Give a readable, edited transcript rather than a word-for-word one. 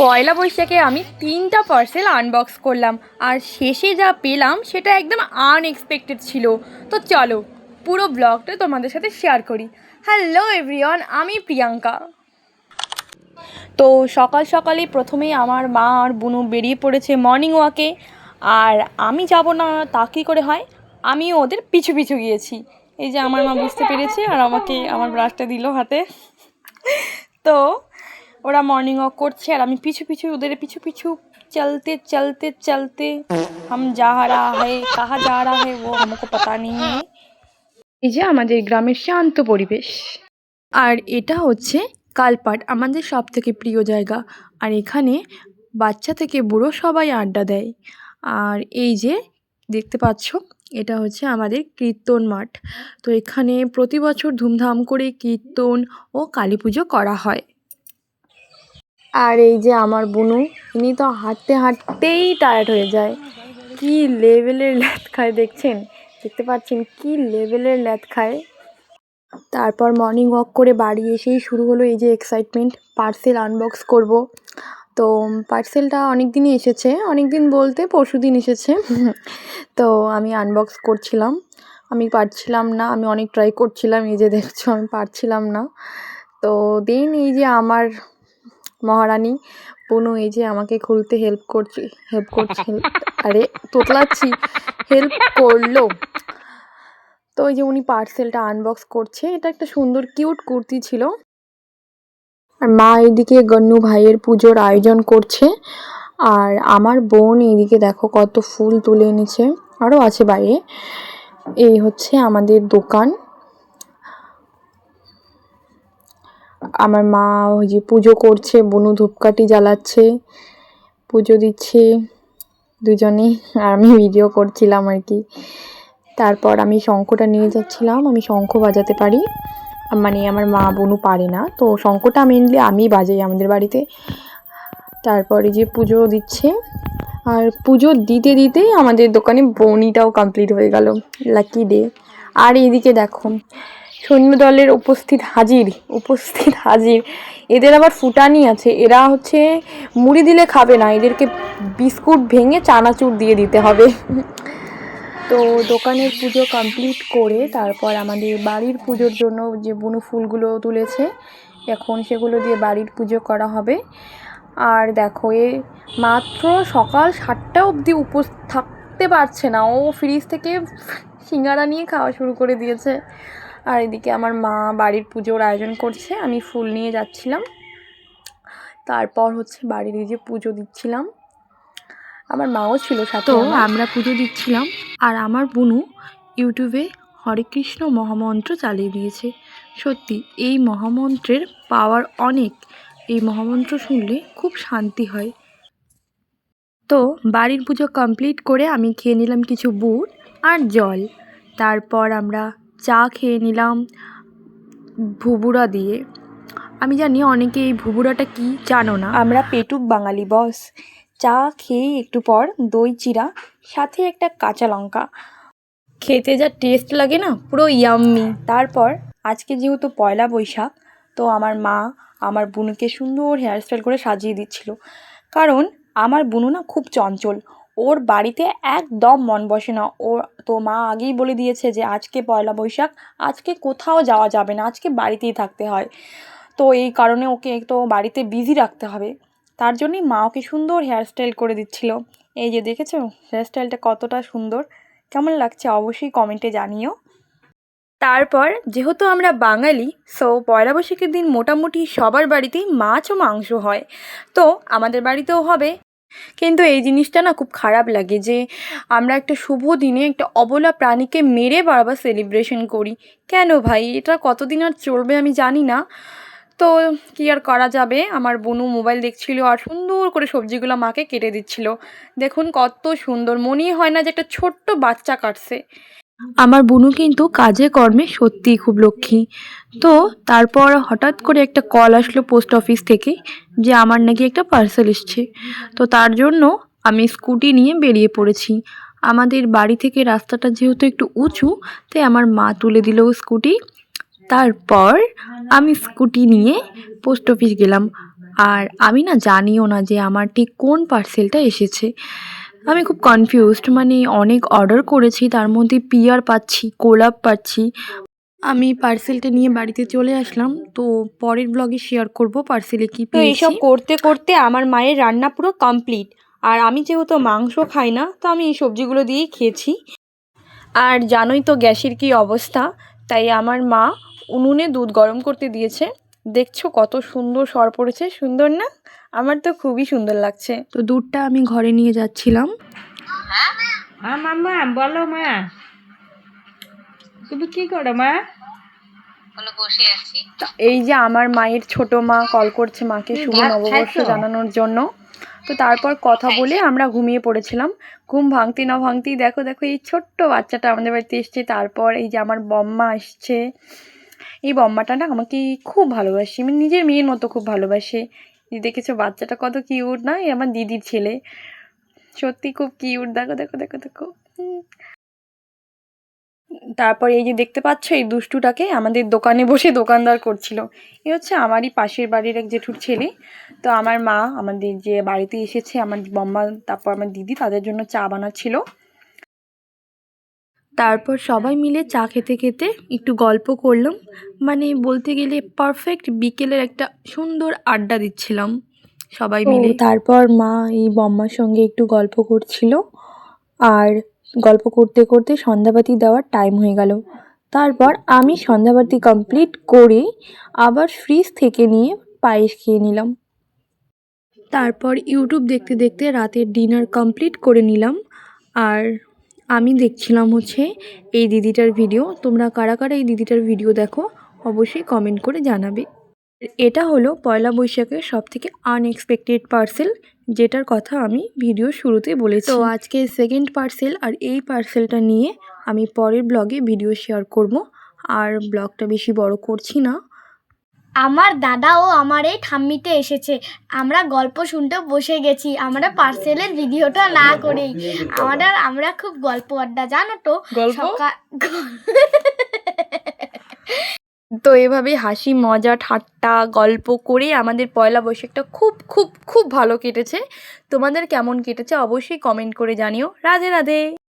পয়লা বৈশাখে আমি 3টা পার্সেল আনবক্স করলাম, আর শেষে যা পেলাম সেটা একদম আনএক্সপেক্টেড ছিল। তো চলো পুরো ব্লগটা তোমাদের সাথে শেয়ার করি। হ্যালো এভরিওয়ান, আমি প্রিয়াঙ্কা। তো সকাল সকালে প্রথমেই আমার মা আর বুনু বেরিয়ে পড়েছে মর্নিং ওয়াকে, আর আমি যাব না তা কী করে হয়, আমিও ওদের পিছু পিছু গিয়েছি। এই যে আমার মা বুঝতে পেরেছে আর আমাকে আমার ব্রাশটা দিল হাতে। তো ওরা মর্নিং ওয়াক করছে আর আমি পিছু পিছু ওদের পিছু পিছু চলতে চলতে চলতে हम जा रहा है कहाँ जा रहा है वो हमको पता नहीं है। এই যে আমাদের গ্রামের শান্ত পরিবেশ, আর এটা হচ্ছে কালপাট, আমাদের সব থেকে প্রিয় জায়গা। আর এখানে বাচ্চা থেকে বুড়ো সবাই আড্ডা দেয়। আর এই যে দেখতে পাচ্ছ, এটা হচ্ছে আমাদের কীর্তন মাঠ। তো এখানে প্রতি বছর ধুমধাম করে কীর্তন ও কালী পুজো করা হয়। আর এই যে আমার বুনু, ইনি তো হাঁটতে হাঁটতেই টায়ার্ড হয়ে যায়। কি লেভেলের ল্যাথ খায় দেখছেন, দেখতে পাচ্ছেন কি লেভেলের ল্যাথ খায়। তারপর মর্নিং ওয়াক করে বাড়ি এসেই শুরু হলো এই যে এক্সাইটমেন্ট, পার্সেল আনবক্স করব। তো পার্সেলটা অনেক দিনই এসেছে, অনেক দিন বলতে পরশু দিন এসেছে। তো আমি আনবক্স করছিলাম, আমি পারছিলাম না, আমি অনেক ট্রাই করছিলাম, এই যে দেখছো আমি পারছিলাম না। তো দেন এই যে আমার মহারানী বুনু এই যে আমাকে খুলতে হেল্প করছে, আরে তোতলাচ্ছি, হেল্প করলো। তো এই যে উনি পার্সেলটা আনবক্স করছে, এটা একটা সুন্দর কিউট কুর্তি ছিল। আর মা এইদিকে গন্নু ভাইয়ের পুজোর আয়োজন করছে, আর আমার বোন এইদিকে দেখো কত ফুল তুলে এনেছে, আরও আছে বাইরে। এই হচ্ছে আমাদের দোকান। আমার মা ওই যে পুজো করছে, বুনু ধূপকাঠি জ্বালাচ্ছে, পুজো দিচ্ছে দুজনে, আর আমি ভিডিও করছিলাম আর কি। তারপর আমি শঙ্খটা নিয়ে যাচ্ছিলাম, আমি শঙ্খ বাজাতে পারি, মানে আমার মা বুনু পারে না, তো শঙ্খটা মেনলি আমি বাজাই আমাদের বাড়িতে। তারপরে যে পুজো দিচ্ছে, আর পুজো দিতে দিতেই আমাদের দোকানে বনিটাও কমপ্লিট হয়ে গেল, লাকি ডে। আর এইদিকে দেখো সৈন্যদলের উপস্থিত হাজির। এদের আবার ফুটানি আছে, এরা হচ্ছে মুড়ি দিলে খাবে না, এদেরকে বিস্কুট ভেঙে চানাচুর দিয়ে দিতে হবে। তো দোকানের পুজো কমপ্লিট করে তারপর আমাদের বাড়ির পুজোর জন্য যে বুনু ফুলগুলো তুলেছে, এখন সেগুলো দিয়ে বাড়ির পুজো করা হবে। আর দেখো এ মাত্র সকাল 7টা অবধি উপোস থাকতে পারছে না, ও ফ্রিজ থেকে সিঙ্গারা নিয়ে খাওয়া শুরু করে দিয়েছে। আর এদিকে আমার মা বাড়ির পুজোর আয়োজন করছে, আমি ফুল নিয়ে যাচ্ছিলাম। তারপর হচ্ছে বাড়ির এই যে পুজো দিচ্ছিলাম, আমার মাও ছিল সাথে। তো আমরা পুজো দিচ্ছিলাম, আর আমার বুনু ইউটিউবে হরে কৃষ্ণ মহামন্ত্র চালিয়ে দিয়েছে। সত্যি এই মহামন্ত্রের পাওয়ার অনেক, এই মহামন্ত্র শুনলে খুব শান্তি হয়। তো বাড়ির পুজো কমপ্লিট করে আমি খেয়ে নিলাম কিছু বুট আর জল। তারপর আমরা চা খেয়ে নিলাম ভুবুরা দিয়ে। আমি জানি অনেকে এই ভুবুরাটা কি জানো না, আমরা পেটুক বাঙালি বস। চা খেয়ে একটু পর দই চিরা, সাথে একটা কাঁচা লঙ্কা, খেতে যা টেস্ট লাগে না, পুরো ইয়াম্মি। তারপর আজকে যেহেতু পয়লা বৈশাখ, তো আমার মা আমার বুনুকে সুন্দর হেয়ারস্টাইল করে সাজিয়ে দিচ্ছিল। কারণ আমার বুনু না খুব চঞ্চল, ওর বাড়িতে একদম মন বসে না। ওর তো মা আগেই বলে দিয়েছে যে আজকে পয়লা বৈশাখ, আজকে কোথাও যাওয়া যাবে না, আজকে বাড়িতেই থাকতে হয়। তো এই কারণে ওকে তো বাড়িতে বিজি রাখতে হবে, তার জন্যই মা ওকে সুন্দর হেয়ারস্টাইল করে দিচ্ছিল। এই যে দেখেছো হেয়ারস্টাইলটা কতটা সুন্দর, কেমন লাগছে অবশ্যই কমেন্টে জানিও। তারপর যেহেতু আমরা বাঙালি, সো পয়লা বৈশাখের দিন মোটামুটি সবার বাড়িতেই মাছ ও মাংস হয়, তো আমাদের বাড়িতেও হবে। কিন্তু এই জিনিসটা না খুব খারাপ লাগে যে আমরা একটা শুভ দিনে একটা অবলা প্রাণীকে মেরে বারবার সেলিব্রেশন করি। কেন ভাই, এটা কতদিন আর চলবে আমি জানি না। তো কী আর করা যাবে, আমার বুনু মোবাইল দেখছিল আর সুন্দর করে সবজিগুলো মাকে কেটে দিচ্ছিল। দেখুন কত সুন্দর, মনেই হয় না যে একটা ছোট্ট বাচ্চা কাটছে। আমার বুনু কিন্তু কাজে কর্মে সত্যিই খুব লক্ষ্মী। তো তারপর হঠাৎ করে একটা কল আসলো পোস্ট অফিস থেকে যে আমার নাকি একটা পার্সেল এসছে। তো তার জন্য আমি স্কুটি নিয়ে বেরিয়ে পড়েছি। আমাদের বাড়ি থেকে রাস্তাটা যেহেতু একটু উঁচু, তাই আমার মা তুলে দিল স্কুটি। তারপর আমি স্কুটি নিয়ে পোস্ট অফিস গেলাম। আর আমি না জানিও না যে আমার ঠিক কোন পার্সেলটা এসেছে। আমি খুব কনফিউজড, মানে অনেক অর্ডার করেছি, তার মধ্যে পিয়ার পাচ্ছি, গোলাপ পাচ্ছি। আমি পার্সেলটা নিয়ে বাড়িতে চলে আসলাম, তো পরের ব্লগে শেয়ার করব পার্সেলে কি পেয়েছি। তো এইসব করতে করতে আমার মায়ের রান্না পুরো কমপ্লিট। আর আমি যেহেতু মাংস খাই না, তো আমি এই সবজিগুলো দিয়েই খেয়েছি। আর জানোই তো গ্যাসের কি অবস্থা, তাই আমার মা উনুনে দুধ গরম করতে দিয়েছে। দেখছো কত সুন্দর সর পড়েছে, সুন্দর না? আমার তো খুবই সুন্দর লাগছে। তো দুধটা আমি ঘরে নিয়ে যাচ্ছিলাম। মামা বলো মা, তুমি কি করো মা? বসে আছি। এই যে আমার মায়ের ছোট মা কল করছে মাকে শুভ নববর্ষ জানানোর জন্য। তো তারপর কথা বলে আমরা ঘুমিয়ে পড়েছিলাম। ঘুম ভাঙতে না ভাঙতেই দেখো দেখো এই ছোট্ট বাচ্চাটা আমাদের বাড়িতে এসছে। তারপর এই যে আমার বম্মা আসছে। এই বম্মাটা না আমাকে খুব ভালোবাসি, আমি নিজের মেয়ের মতো খুব ভালোবাসে। দেখেছো বাচ্চাটা কত কিউট না? এই আমার দিদির ছেলে, সত্যি খুব কিউট। দেখো দেখো দেখো দেখো। তারপর এই যে দেখতে পাচ্ছ এই দুষ্টুটাকে আমাদের দোকানে বসে দোকানদার করছিল। এ হচ্ছে আমারই পাশের বাড়ির এক জেঠুর ছেলে। তো আমার মা আমাদের যে বাড়িতে এসেছে, আমার বম্মা তারপর আমার দিদি, তাদের জন্য চা বানাচ্ছিল। তারপর সবাই মিলে চা খেতে খেতে একটু গল্প করলাম, মানে বলতে গেলে পারফেক্ট বিকেলের একটা সুন্দর আড্ডা দিচ্ছিলাম সবাই মিলে। তারপর মা এই বম্মার সঙ্গে একটু গল্প করছিল, আর গল্প করতে করতে সন্ধ্যাবাতি দেওয়ার টাইম হয়ে গেল। তারপর আমি সন্ধ্যাবাতি কমপ্লিট করে আবার ফ্রিজ থেকে নিয়ে পায়েস খেয়ে নিলাম। তারপর ইউটিউব দেখতে দেখতে রাতের ডিনার কমপ্লিট করে নিলাম। আর আমি দেখছিলাম হচ্ছে এই দিদিটার ভিডিও। তোমরা কারা কারা এই দিদিটার ভিডিও দেখো অবশ্যই কমেন্ট করে জানাবে। এটা হলো পয়লা বৈশাখের সবথেকে আনএক্সপেক্টেড পার্সেল, যেটার কথা আমি ভিডিও শুরুতে বলেছি। তো আজকে সেকেন্ড পার্সেল, আর এই পার্সেলটা নিয়ে আমি পরের ব্লগে ভিডিও শেয়ার করব। আর ব্লগটা বেশি বড় করছি না। আমার দাদাও আমার এই ঠাম্মিতে এসেছে, আমরা গল্প শুনতে বসে গেছি, আমরা পার্সেলের ভিডিওটা না করেই। আমরা খুব গল্প আড্ডা, জানো তো তো এভাবে হাসি মজা ঠাট্টা গল্প করে আমাদের পয়লা বৈশাখটা খুব খুব খুব ভালো কেটেছে। তোমাদের কেমন কেটেছে অবশ্যই কমেন্ট করে জানিও। রাধে রাধে।